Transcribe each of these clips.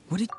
What did...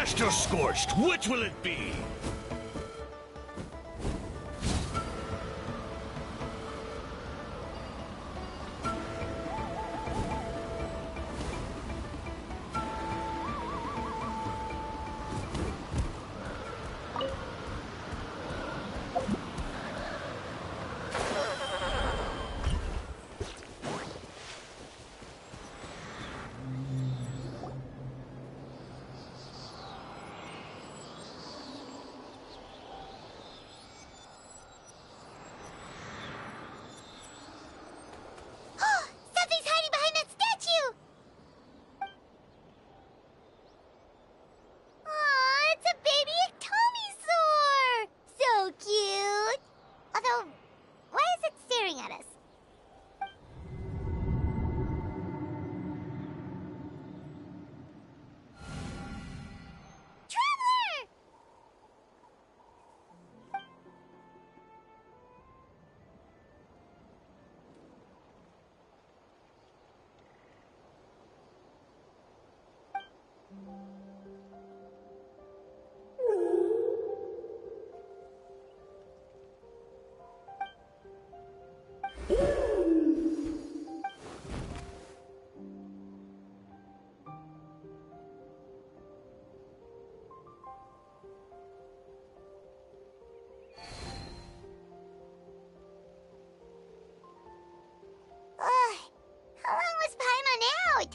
Master Scorched, which will it be? Something's hiding behind that statue! Aw, it's a baby Ectomisaur! So cute! Although, why is it staring at us? Traveler! How long was Paimon out?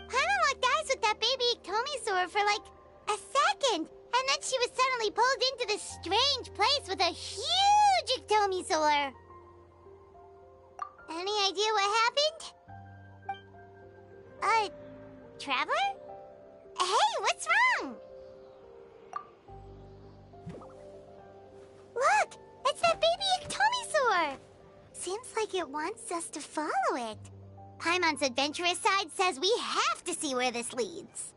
Paimon locked eyes with that baby Ectomisaur for like a second, and then she was suddenly pulled into this strange place with a huge Ectomisaur. Any idea what happened? Traveler? Hey, what's wrong? Look, it's that baby Ectomisaur! Seems like it wants us to follow it. Paimon's adventurous side says we have to see where this leads.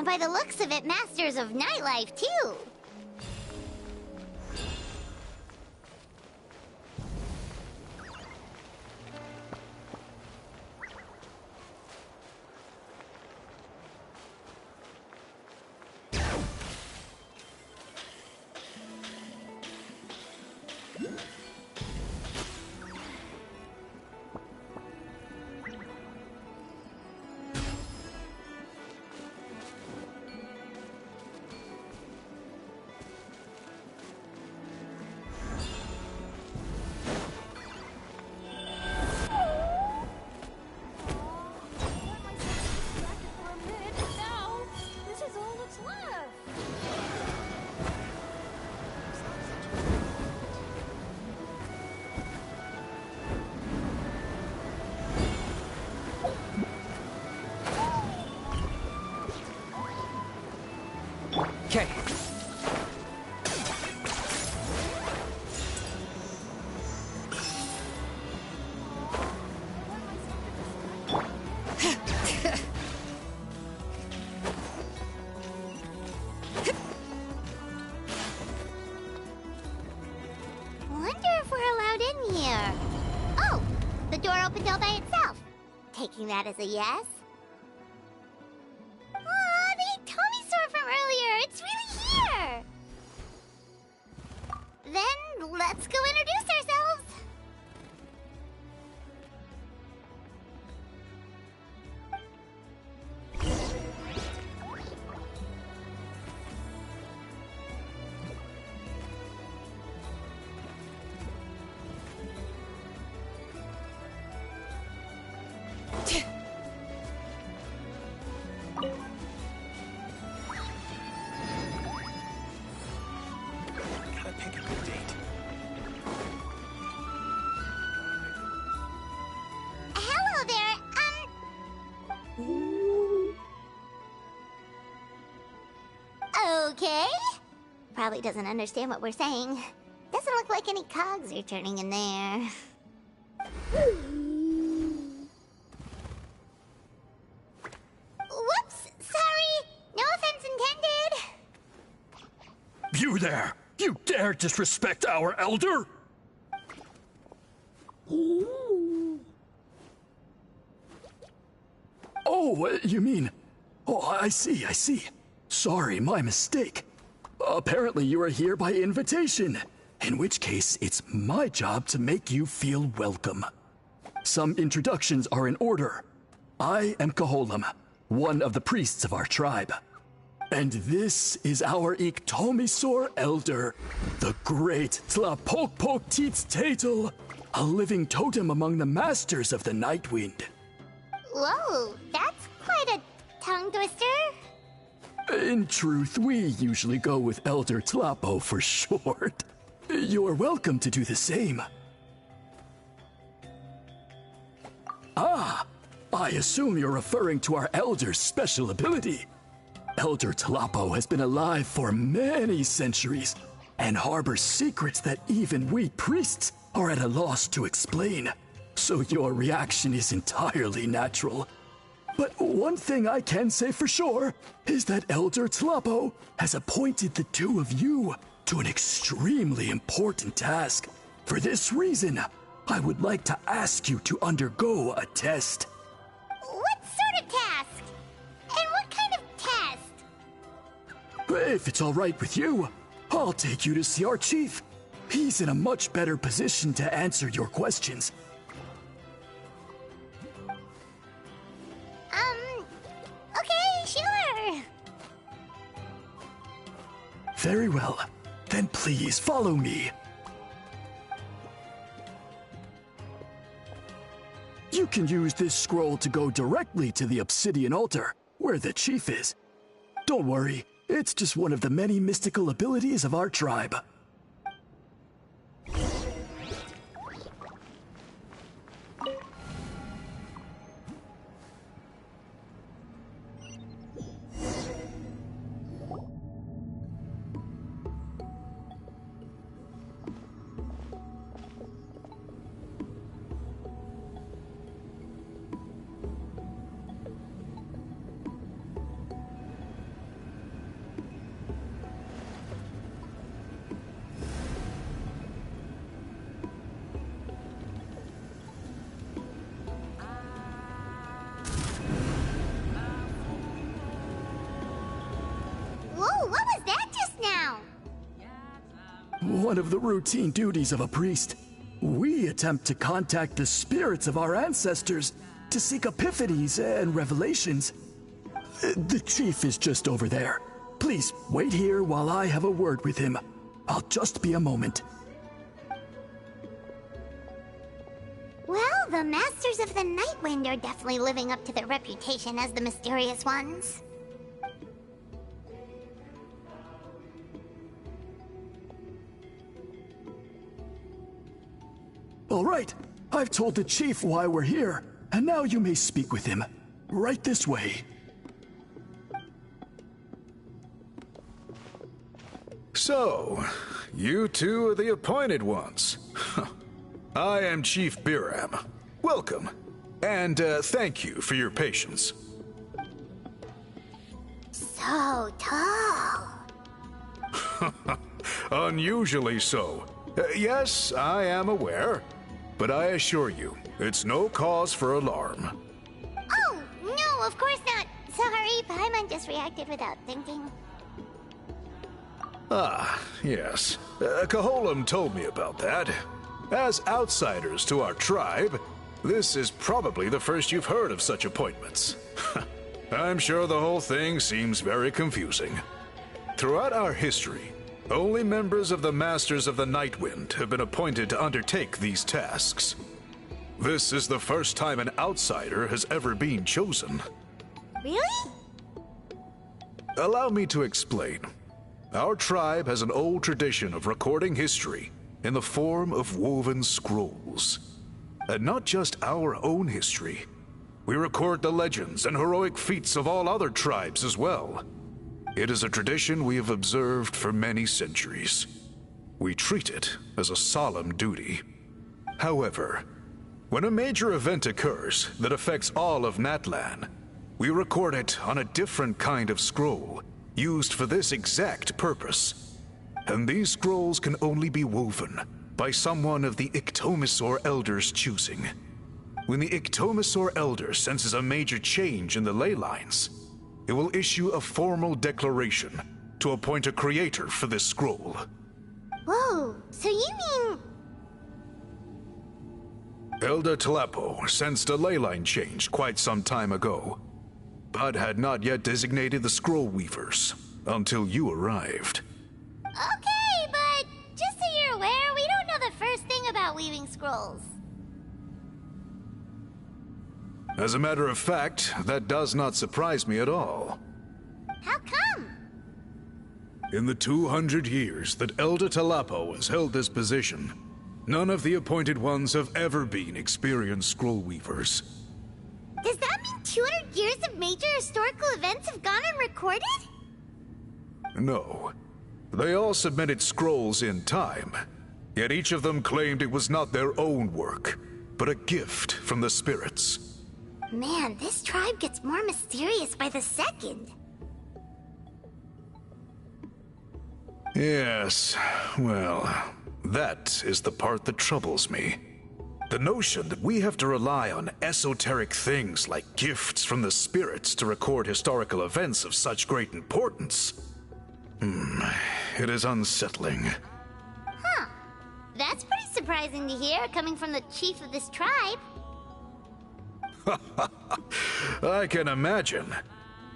And by the looks of it, masters of nightlife, too. Okay. Wonder if we're allowed in here. Oh, the door opened all by itself. Taking that as a yes. Aw, the Tommy sword from earlier. It's really here. Then let's go introduce ourselves. Gotta pick a good date. Hello there. Okay. Probably doesn't understand what we're saying. Doesn't look like any cogs are turning in there. Whoops! Sorry! No offense intended! You there! You dare disrespect our elder? Oh, you mean... Oh, I see, I see. Sorry, my mistake. Apparently you are here by invitation, in which case it's my job to make you feel welcome. Some introductions are in order. I am Kaholam, one of the priests of our tribe. And this is our Iktomisor elder, the great Tlapokpok Teets Tatel, a living totem among the masters of the Night Wind. Whoa, that's quite a tongue twister. In truth, we usually go with Elder Tlapo for short. You're welcome to do the same. Ah, I assume you're referring to our Elder's special ability. Elder Tlapo has been alive for many centuries and harbors secrets that even we priests are at a loss to explain. So your reaction is entirely natural. But one thing I can say for sure is that Elder Tlapo has appointed the two of you to an extremely important task. For this reason, I would like to ask you to undergo a test. What sort of task? And what kind of test? If it's all right with you, I'll take you to see our chief. He's in a much better position to answer your questions. Okay, sure. Very well. Then please follow me. You can use this scroll to go directly to the obsidian altar, where the chief is. Don't worry, it's just one of the many mystical abilities of our tribe. one of the routine duties of a priest. We attempt to contact the spirits of our ancestors to seek epiphanies and revelations. The chief is just over there. Please wait here while I have a word with him. I'll just be a moment. Well, the Masters of the Nightwind are definitely living up to their reputation as the mysterious ones. All right, I've told the chief why we're here, and now you may speak with him. Right this way. So, you two are the appointed ones. I am Chief Biram. Welcome, and thank you for your patience. So tall. Unusually so. Yes, I am aware, but I assure you, it's no cause for alarm. Oh, no, of course not. Sorry, Paimon just reacted without thinking. Ah, yes. Kaholam told me about that. As outsiders to our tribe, this is probably the first you've heard of such appointments. I'm sure the whole thing seems very confusing. Throughout our history, only members of the Masters of the Nightwind have been appointed to undertake these tasks. This is the first time an outsider has ever been chosen. Really? Allow me to explain. Our tribe has an old tradition of recording history in the form of woven scrolls. And not just our own history. We record the legends and heroic feats of all other tribes as well. It is a tradition we have observed for many centuries. We treat it as a solemn duty. However, when a major event occurs that affects all of Natlan, we record it on a different kind of scroll, used for this exact purpose. And these scrolls can only be woven by someone of the Iktomisaur Elder's choosing. When the Iktomisaur Elder senses a major change in the ley lines, it will issue a formal declaration to appoint a creator for this scroll. Whoa, so you mean... Elder Tlapo sensed a ley line change quite some time ago, but had not yet designated the scroll weavers until you arrived. Okay, but just so you're aware, we don't know the first thing about weaving scrolls. As a matter of fact, that does not surprise me at all. How come? In the 200 years that Elder Tlapo has held this position, none of the appointed ones have ever been experienced scroll weavers. Does that mean 200 years of major historical events have gone unrecorded? No. They all submitted scrolls in time, yet each of them claimed it was not their own work, but a gift from the spirits. Man, this tribe gets more mysterious by the second. Yes, well, that is the part that troubles me. The notion that we have to rely on esoteric things like gifts from the spirits to record historical events of such great importance. It is unsettling. Huh. That's pretty surprising to hear, coming from the chief of this tribe. I can imagine.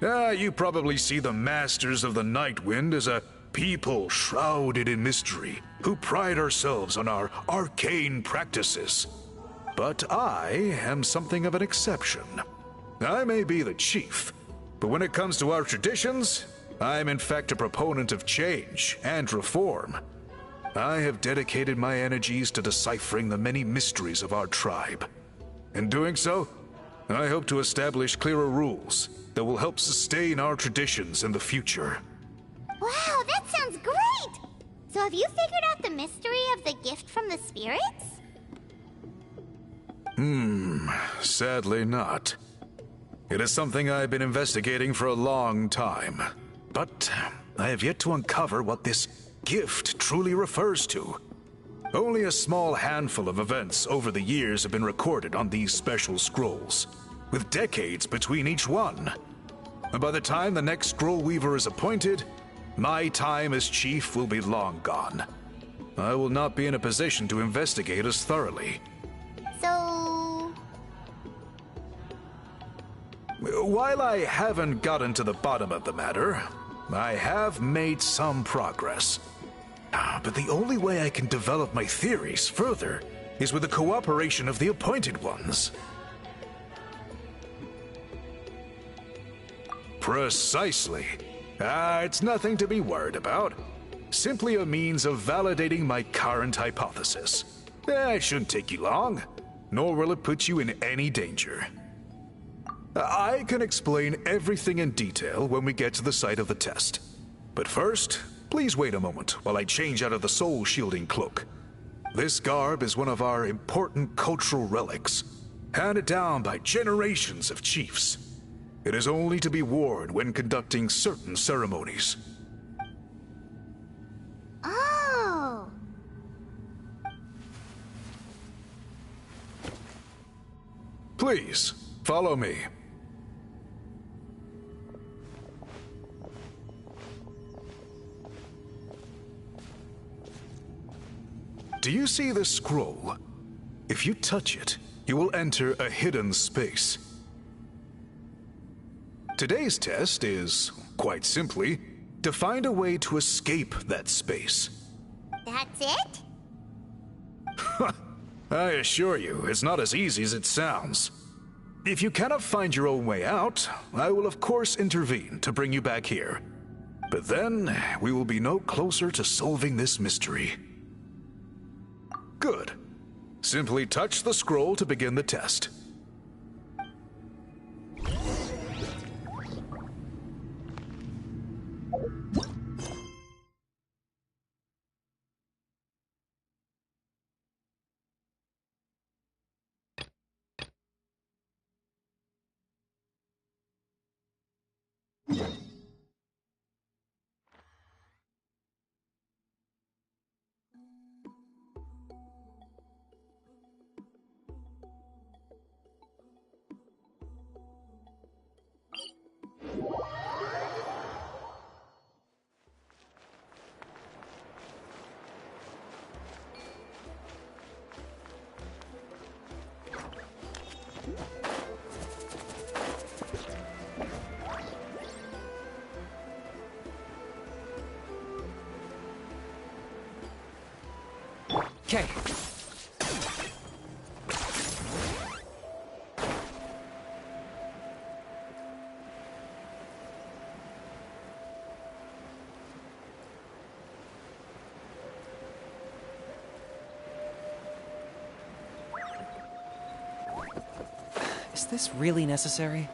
You probably see the Masters of the Nightwind as a people shrouded in mystery, who pride ourselves on our arcane practices. But I am something of an exception. I may be the chief, but when it comes to our traditions, I am in fact a proponent of change and reform. I have dedicated my energies to deciphering the many mysteries of our tribe. In doing so, I hope to establish clearer rules that will help sustain our traditions in the future. Wow, that sounds great! So have you figured out the mystery of the gift from the spirits? Sadly not. It is something I've been investigating for a long time, but I have yet to uncover what this gift truly refers to. Only a small handful of events over the years have been recorded on these special scrolls, with decades between each one. And by the time the next scroll weaver is appointed, my time as chief will be long gone. I will not be in a position to investigate as thoroughly. So... While I haven't gotten to the bottom of the matter, I have made some progress. But the only way I can develop my theories further is with the cooperation of the Appointed Ones. Precisely. It's nothing to be worried about. Simply a means of validating my current hypothesis. It shouldn't take you long, nor will it put you in any danger. I can explain everything in detail when we get to the site of the test. But first, please wait a moment while I change out of the soul-shielding cloak. This garb is one of our important cultural relics, handed down by generations of chiefs. It is only to be worn when conducting certain ceremonies. Oh. Please, follow me. Do you see this scroll? If you touch it, you will enter a hidden space. Today's test is, quite simply, to find a way to escape that space. That's it? I assure you, it's not as easy as it sounds. If you cannot find your own way out, I will of course intervene to bring you back here. But then, we will be no closer to solving this mystery. Good. Simply touch the scroll to begin the test. Okay. Is this really necessary?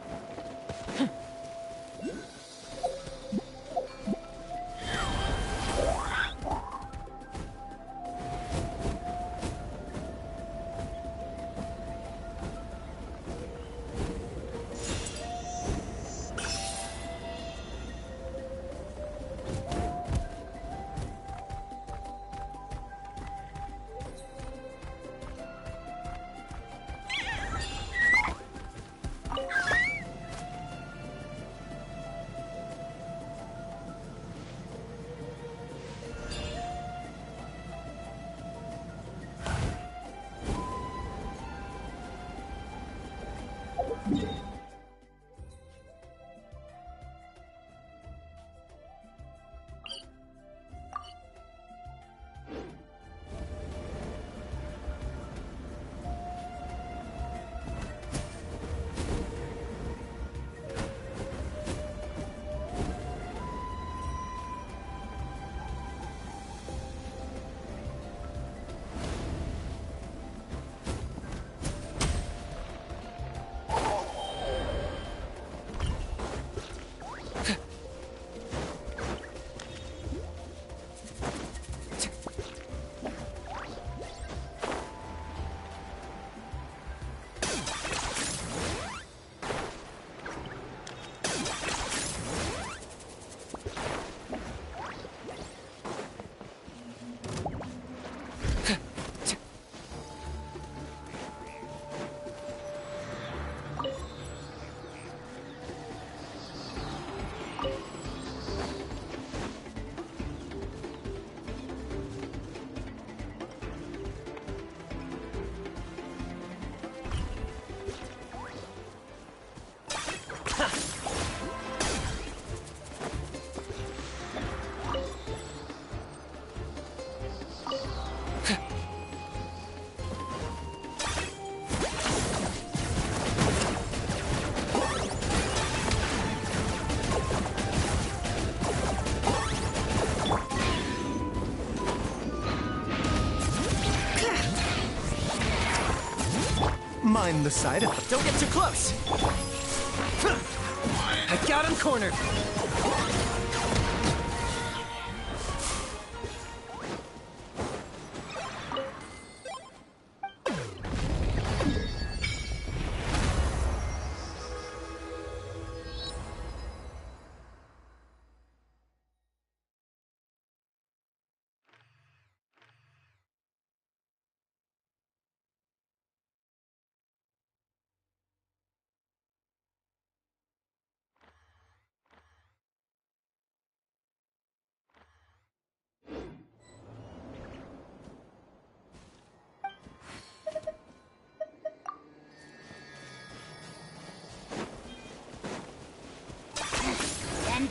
mind the side of... Don't get too close! I got him cornered!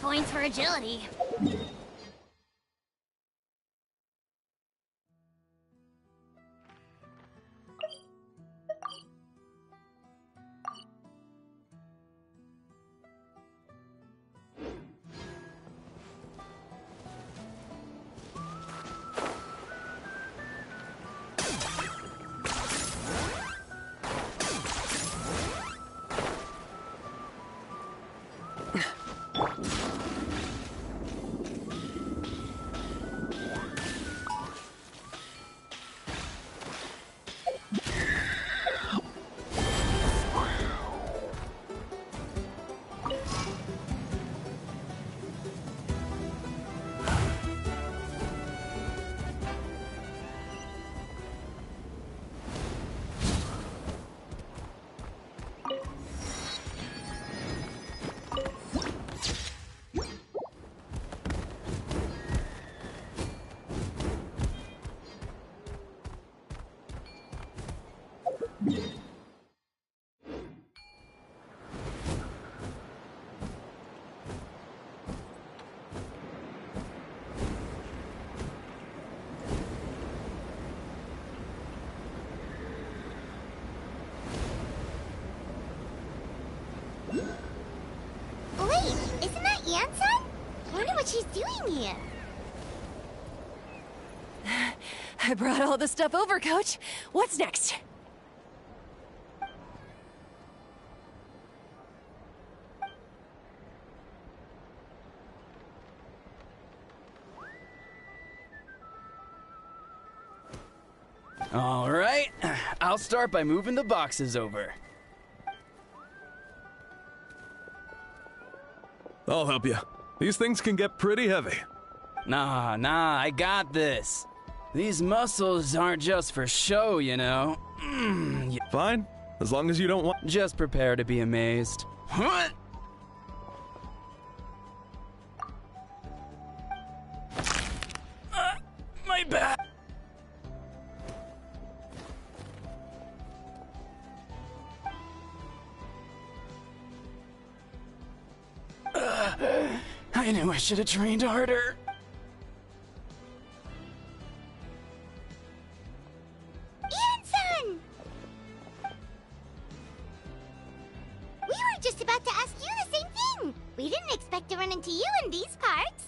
Points for agility. Wait, isn't that Yansan? I wonder what she's doing here. I brought all the stuff over, Coach. What's next? All right, I'll start by moving the boxes over. I'll help you. These things can get pretty heavy. Nah, I got this. These muscles aren't just for show, you know. Fine, as long as you don't want... Just prepare to be amazed. What? My back. I knew I should have trained harder. Yansan! We were just about to ask you the same thing. We didn't expect to run into you in these parts.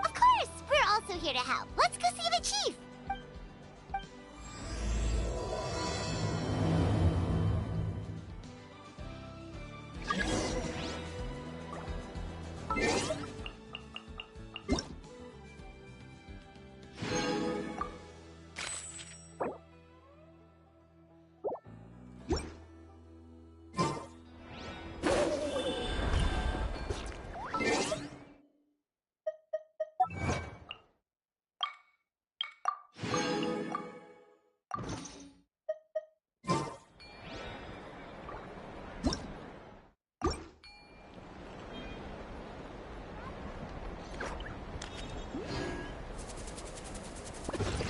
Of course, we're also here to help. Let's go see the chief.